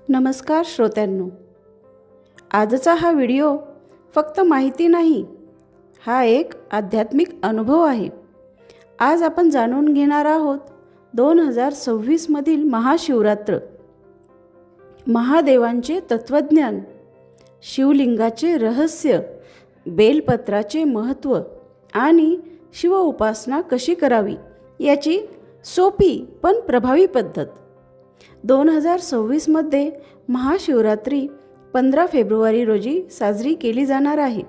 नमस्कार श्रोत्यांनो, आजचा हा व्हिडिओ फक्त माहिती नाही, हा एक आध्यात्मिक अनुभव आहे. आज आपण जाणून घेणार आहोत 2026मधील महाशिवरात्र, महादेवांचे तत्वज्ञान, शिवलिंगाचे रहस्य, बेलपत्राचे महत्त्व आणि शिव उपासना कशी करावी याची सोपी पण प्रभावी पद्धत. 2026मध्ये महाशिवरात्री 15 फेब्रुवारी रोजी साजरी केली जाणार आहे.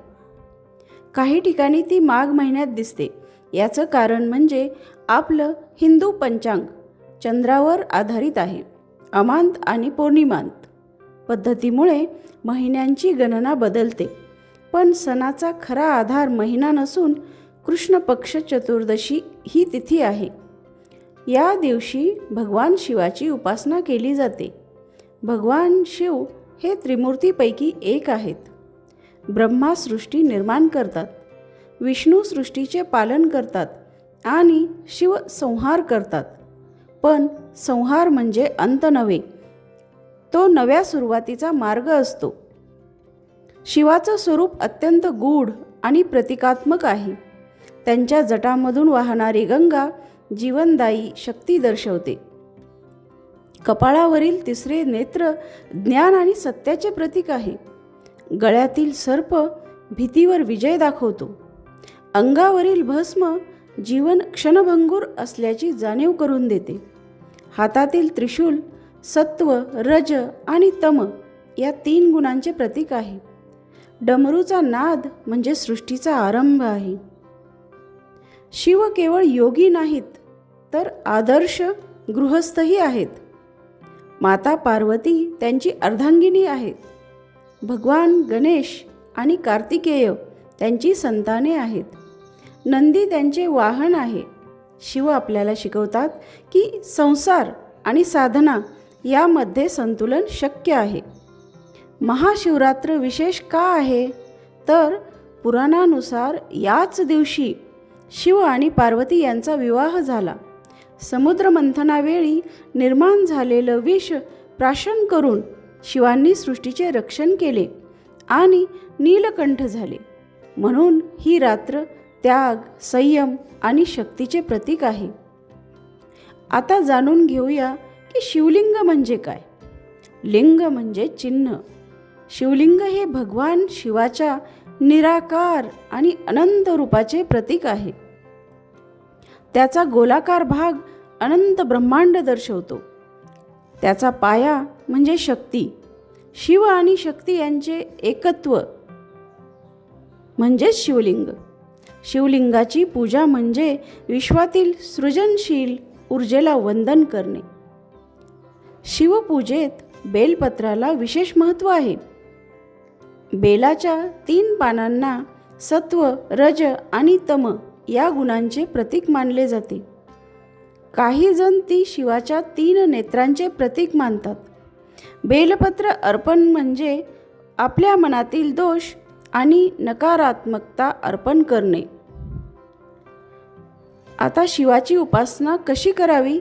काही ठिकाणी ती माघ महिन्यात दिसते. याचं कारण म्हणजे आपलं हिंदू पंचांग चंद्रावर आधारित आहे. अमांत आणि पौर्णिमांत पद्धतीमुळे महिन्यांची गणना बदलते, पण सणाचा खरा आधार महिना नसून कृष्ण पक्ष चतुर्दशी ही तिथी आहे. या दिवशी भगवान शिवाची उपासना केली जाते. भगवान शिव हे त्रिमूर्तीपैकी एक आहेत. ब्रह्मा सृष्टी निर्माण करतात, विष्णू सृष्टीचे पालन करतात आणि शिव संहार करतात. पण संहार म्हणजे अंत नव्हे, तो नव्या सुरुवातीचा मार्ग असतो. शिवाचं स्वरूप अत्यंत गूढ आणि प्रतिकात्मक आहे. त्यांच्या जटामधून वाहणारी गंगा जीवनदायी शक्ती दर्शवते. कपाळावरील तिसरे नेत्र ज्ञान आणि सत्याचे प्रतीक आहे. गळ्यातील सर्प भीतीवर विजय दाखवतो. अंगावरील भस्म जीवन क्षणभंगूर असल्याची जाणीव करून देते. हातातील त्रिशूल सत्व, रज आणि तम या 3 गुणांचे प्रतीक आहे. डमरूचा नाद म्हणजे सृष्टीचा आरंभ आहे. शिव केवळ योगी नाहीत, तर आदर्श गृहस्थही आहेत. माता पार्वती त्यांची अर्धांगिनी आहेत. भगवान गणेश आणि कार्तिकेय त्यांची संताने आहेत. नंदी त्यांचे वाहन आहे. शिव आपल्याला शिकवतात की संसार आणि साधना यामध्ये संतुलन शक्य आहे. महाशिवरात्र विशेष का आहे, तर पुराणानुसार याच दिवशी शिव आणि पार्वती यांचा विवाह झाला. समुद्रमंथनावेळी निर्माण झालेलं विष प्राशन करून शिवांनी सृष्टीचे रक्षण केले आणि नीलकंठ झाले. म्हणून ही रात्र त्याग, संयम आणि शक्तीचे प्रतीक आहे. आता जाणून घेऊया की शिवलिंग म्हणजे काय. लिंग म्हणजे चिन्ह. शिवलिंग हे भगवान शिवाच्या निराकार आणि अनंत रूपाचे प्रतीक आहे. त्याचा गोलाकार भाग अनंत ब्रह्मांड दर्शवतो. त्याचा पाया म्हणजे शक्ती. शिव आणि शक्ती यांचे एकत्व म्हणजेच शिवलिंग. शिवलिंगाची पूजा म्हणजे विश्वातील सृजनशील ऊर्जेला वंदन करणे. शिवपूजेत बेलपत्राला विशेष महत्त्व आहे. बेलाच्या 3 पानांना सत्व, रज आणि तम या गुणांचे प्रतीक मानले जाते. काही जण ती शिवाच्या 3 नेत्रांचे प्रतीक मानतात. बेलपत्र अर्पण म्हणजे आपल्या मनातील दोष आणि नकारात्मकता अर्पण करणे. आता शिवाची उपासना कशी करावी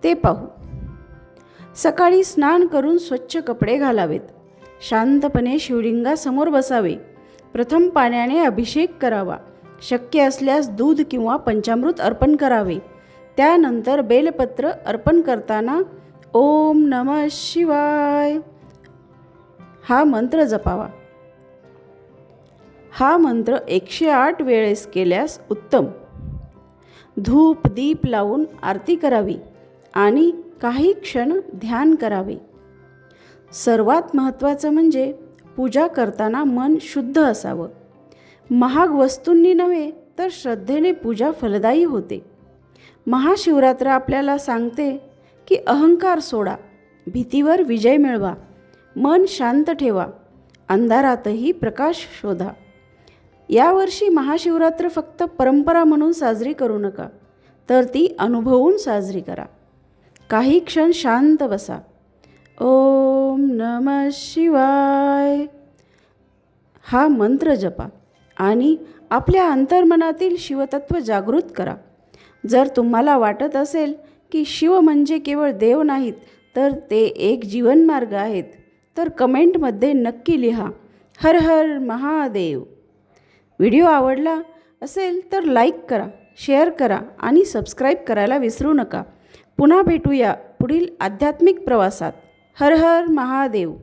ते पाहू. सकाळी स्नान करून स्वच्छ कपडे घालावेत. शांतपणे शिवलिंगासमोर बसावे. प्रथम पाण्याने अभिषेक करावा. शक्य असल्यास दूध किंवा पंचामृत अर्पण करावे. त्यानंतर बेलपत्र अर्पण करताना ओम नमः शिवाय हा मंत्र जपावा. हा मंत्र 108 वेळेस केल्यास उत्तम. धूप दीप लावून आरती करावी आणि काही क्षण ध्यान करावे. सर्वात महत्त्वाचं म्हणजे पूजा करताना मन शुद्ध असावं. महाग वस्तूंनी नव्हे, तर श्रद्धेने पूजा फलदायी होते. महाशिवरात्र आपल्याला सांगते की अहंकार सोडा, भीतीवर विजय मिळवा, मन शांत ठेवा, अंधारातही प्रकाश शोधा. यावर्षी महाशिवरात्र फक्त परंपरा म्हणून साजरी करू नका, तर ती अनुभवून साजरी करा. काही क्षण शांत बसा. ओम नमः शिवाय हा मंत्र जपा आणि आपल्या अंतर्मनातील शिवतत्व जागृत करा. जर तुम्हाला वाटत असेल की शिव म्हणजे केवळ देव नाहीत, तर ते एक जीवनमार्ग आहेत, तर कमेंटमध्ये नक्की लिहा. हर हर महादेव. व्हिडिओ आवडला असेल तर लाईक करा, शेअर करा आणि सबस्क्राईब करायला विसरू नका. पुन्हा भेटूया पुढील आध्यात्मिक प्रवासात. हर हर महादेव.